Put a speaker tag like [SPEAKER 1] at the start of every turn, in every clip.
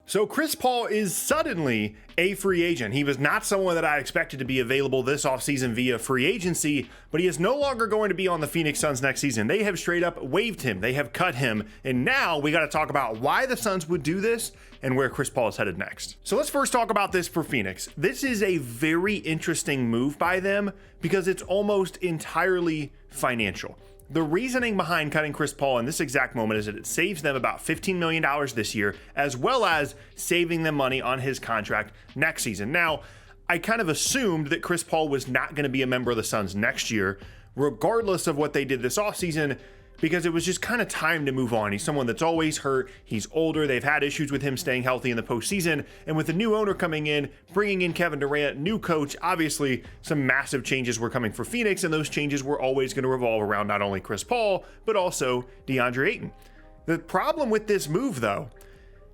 [SPEAKER 1] So Chris Paul is suddenly a free agent. He was not someone that I expected to be available this offseason via free agency, but he is no longer going to be on the Phoenix Suns next season. They have straight up waived him. They have cut him. And now we got to talk about why the Suns would do this and where Chris Paul is headed next. So let's first talk about this for Phoenix. This is a very interesting move by them because it's almost entirely financial. The reasoning behind cutting Chris Paul in this exact moment is that it saves them about $15 million this year, as well as saving them money on his contract next season. Now, I kind of assumed that Chris Paul was not going to be a member of the Suns next year, regardless of what they did this offseason, because it was just kind of time to move on. He's someone that's always hurt. He's older. They've had issues with him staying healthy in the postseason. And with the new owner coming in, bringing in Kevin Durant, new coach, obviously some massive changes were coming for Phoenix, and those changes were always going to revolve around not only Chris Paul, but also DeAndre Ayton. The problem with this move, though,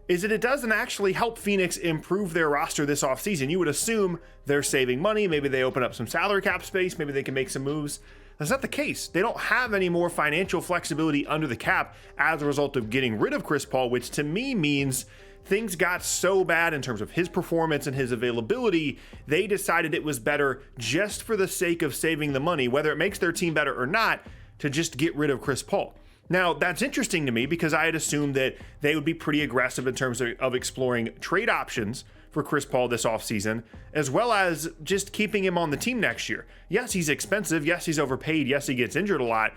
[SPEAKER 1] is that it doesn't actually help Phoenix improve their roster this offseason. You would assume they're saving money. Maybe they open up some salary cap space. Maybe they can make some moves. That's not the case. They don't have any more financial flexibility under the cap as a result of getting rid of Chris Paul, which to me means things got so bad in terms of his performance and his availability, they decided it was better just for the sake of saving the money, whether it makes their team better or not, to just get rid of Chris Paul. Now, that's interesting to me because I had assumed that they would be pretty aggressive in terms of exploring trade options for Chris Paul this offseason, as well as just keeping him on the team next year. Yes, he's expensive. Yes, he's overpaid. Yes, he gets injured a lot,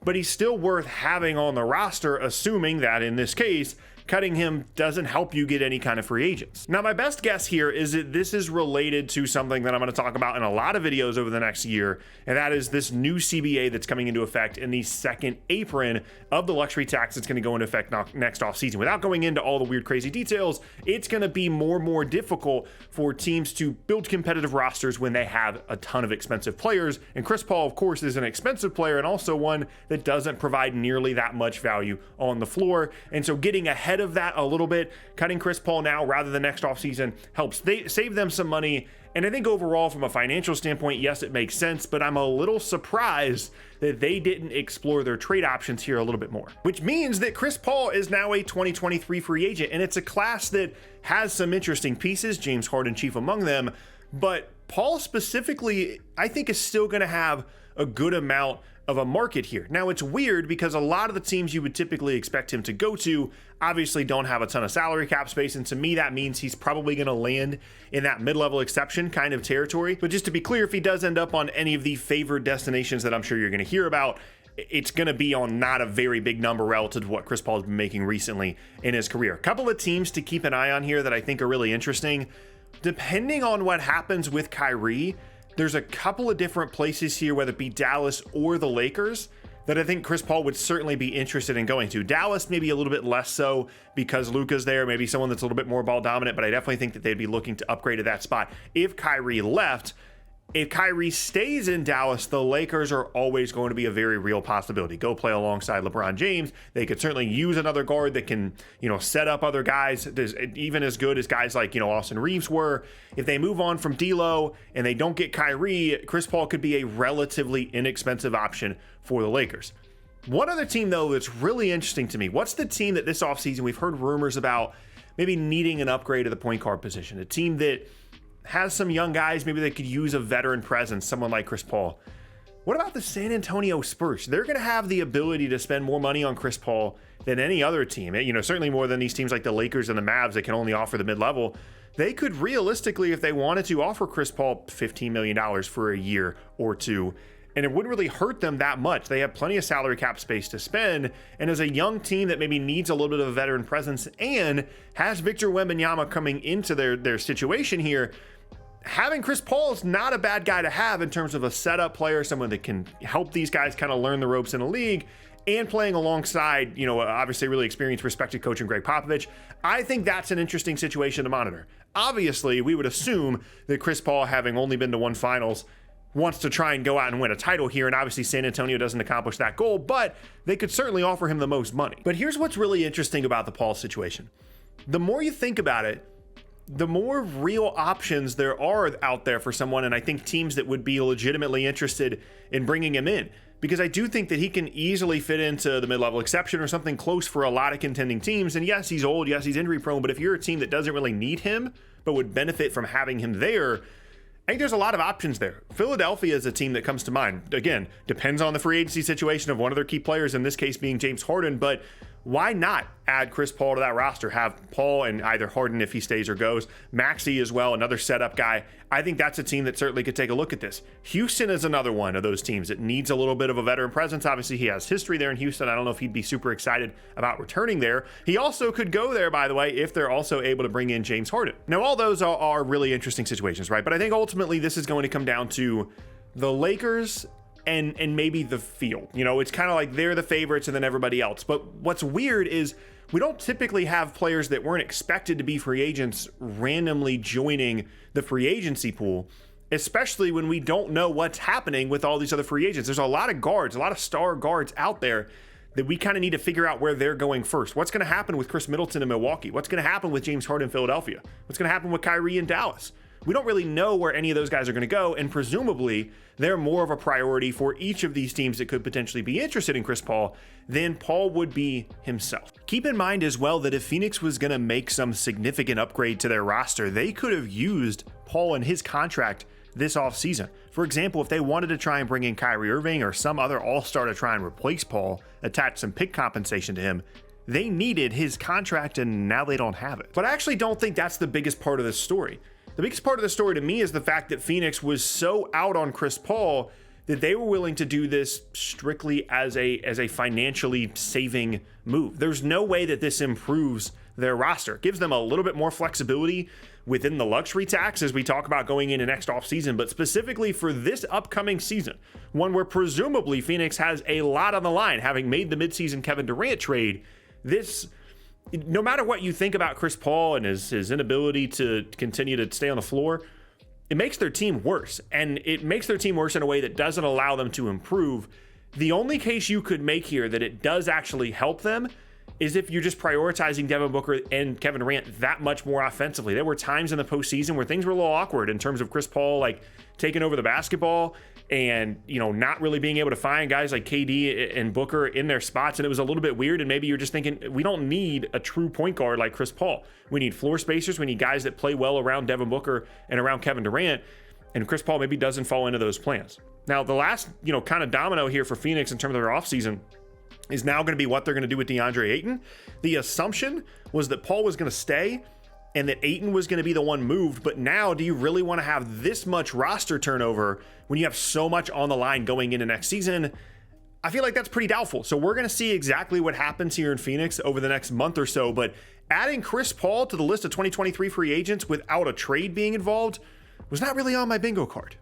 [SPEAKER 1] but he's still worth having on the roster, assuming that in this case, cutting him doesn't help you get any kind of free agents. Now, my best guess here is that this is related to something that I'm going to talk about in a lot of videos over the next year, and that is this new CBA that's coming into effect in the second apron of the luxury tax that's going to go into effect next offseason. Without going into all the weird, crazy details, it's going to be more and more difficult for teams to build competitive rosters when they have a ton of expensive players. And Chris Paul, of course, is an expensive player and also one that doesn't provide nearly that much value on the floor. And so getting ahead of that a little bit, cutting Chris Paul now rather than next offseason helps save them some money. And I think overall, from a financial standpoint, yes, it makes sense, but I'm a little surprised that they didn't explore their trade options here a little bit more, which means that Chris Paul is now a 2023 free agent, and it's a class that has some interesting pieces, James Harden chief among them, but Paul specifically, I think, is still going to have a good amount of a market here. Now, it's weird because a lot of the teams you would typically expect him to go to obviously don't have a ton of salary cap space, and to me that means he's probably going to land in that mid-level exception kind of territory. But just to be clear, if he does end up on any of the favored destinations that I'm sure you're going to hear about, it's going to be on not a very big number relative to what Chris Paul has been making recently in his career. A couple of teams to keep an eye on here that I think are really interesting. Depending on what happens with Kyrie, there's a couple of different places here, whether it be Dallas or the Lakers, that I think Chris Paul would certainly be interested in going to. Dallas maybe a little bit less so because Luka's there, maybe someone that's a little bit more ball dominant, but I definitely think that they'd be looking to upgrade to that spot if Kyrie left. If Kyrie stays in Dallas, the Lakers are always going to be a very real possibility. Go play alongside LeBron James. They could certainly use another guard that can, set up other guys, even as good as guys like, Austin Reeves were. If they move on from D'Lo and they don't get Kyrie, Chris Paul could be a relatively inexpensive option for the Lakers. One other team, though, that's really interesting to me. What's the team that this offseason we've heard rumors about maybe needing an upgrade to the point guard position? A team that has some young guys, maybe they could use a veteran presence, someone like Chris Paul. What about the San Antonio Spurs? They're going to have the ability to spend more money on Chris Paul than any other team. Certainly more than these teams like the Lakers and the Mavs that can only offer the mid-level. They could realistically, if they wanted to, offer Chris Paul $15 million for a year or two, and it wouldn't really hurt them that much. They have plenty of salary cap space to spend, and as a young team that maybe needs a little bit of a veteran presence and has Victor Wembanyama coming into their situation here, having Chris Paul is not a bad guy to have in terms of a setup player, someone that can help these guys kind of learn the ropes in the league, and playing alongside, obviously really experienced, respected coach in Greg Popovich. I think that's an interesting situation to monitor. Obviously, we would assume that Chris Paul, having only been to one finals, wants to try and go out and win a title here, and obviously San Antonio doesn't accomplish that goal, but they could certainly offer him the most money. But here's what's really interesting about the Paul situation. The more you think about it, the more real options there are out there for someone, and I think teams that would be legitimately interested in bringing him in. because I do think that he can easily fit into the mid-level exception or something close for a lot of contending teams. And yes, he's old. Yes, he's injury prone. But if you're a team that doesn't really need him, but would benefit from having him there, I think there's a lot of options there. Philadelphia is a team that comes to mind. Again, depends on the free agency situation of one of their key players, in this case being James Harden, but why not add Chris Paul to that roster? Have Paul and either Harden, if he stays or goes, Maxey as well, another setup guy. I think that's a team that certainly could take a look at this. Houston is another one of those teams that needs a little bit of a veteran presence. Obviously, he has history there in Houston. I don't know if he'd be super excited about returning there. He also could go there, by the way, if they're also able to bring in James Harden. Now, all those are really interesting situations, right? But I think ultimately this is going to come down to the Lakers and maybe the field. You know, it's kind of like they're the favorites and then everybody else. But what's weird is we don't typically have players that weren't expected to be free agents randomly joining the free agency pool, especially when we don't know what's happening with all these other free agents. There's a lot of guards, a lot of star guards out there that we kind of need to figure out where they're going first. What's going to happen with Chris Middleton in Milwaukee? What's going to happen with James Harden in Philadelphia? What's going to happen with Kyrie in Dallas? We don't really know where any of those guys are going to go, and presumably they're more of a priority for each of these teams that could potentially be interested in Chris Paul than Paul would be himself. Keep in mind as well that if Phoenix was going to make some significant upgrade to their roster, they could have used Paul and his contract this offseason. For example, if they wanted to try and bring in Kyrie Irving or some other all-star to try and replace Paul, attach some pick compensation to him, they needed his contract and now they don't have it. But I actually don't think that's the biggest part of this story. The biggest part of the story to me is the fact that Phoenix was so out on Chris Paul that they were willing to do this strictly as a financially saving move. There's no way that this improves their roster. It gives them a little bit more flexibility within the luxury tax as we talk about going into next offseason, but specifically for this upcoming season, one where presumably Phoenix has a lot on the line, having made the midseason Kevin Durant trade. No matter what you think about Chris Paul and his inability to continue to stay on the floor, it makes their team worse. And it makes their team worse in a way that doesn't allow them to improve. The only case you could make here that it does actually help them is if you're just prioritizing Devin Booker and Kevin Durant that much more offensively. There were times in the postseason where things were a little awkward in terms of Chris Paul like taking over the basketball and, you know, not really being able to find guys like KD and Booker in their spots. And it was a little bit weird. And maybe you're just thinking, we don't need a true point guard like Chris Paul. We need floor spacers. We need guys that play well around Devin Booker and around Kevin Durant. And Chris Paul maybe doesn't fall into those plans. Now, the last, kind of domino here for Phoenix in terms of their offseason is now going to be what they're going to do with DeAndre Ayton. The assumption was that Paul was going to stay and that Ayton was going to be the one moved. But now, do you really want to have this much roster turnover when you have so much on the line going into next season? I feel like that's pretty doubtful. So we're going to see exactly what happens here in Phoenix over the next month or so. But adding Chris Paul to the list of 2023 free agents without a trade being involved was not really on my bingo card.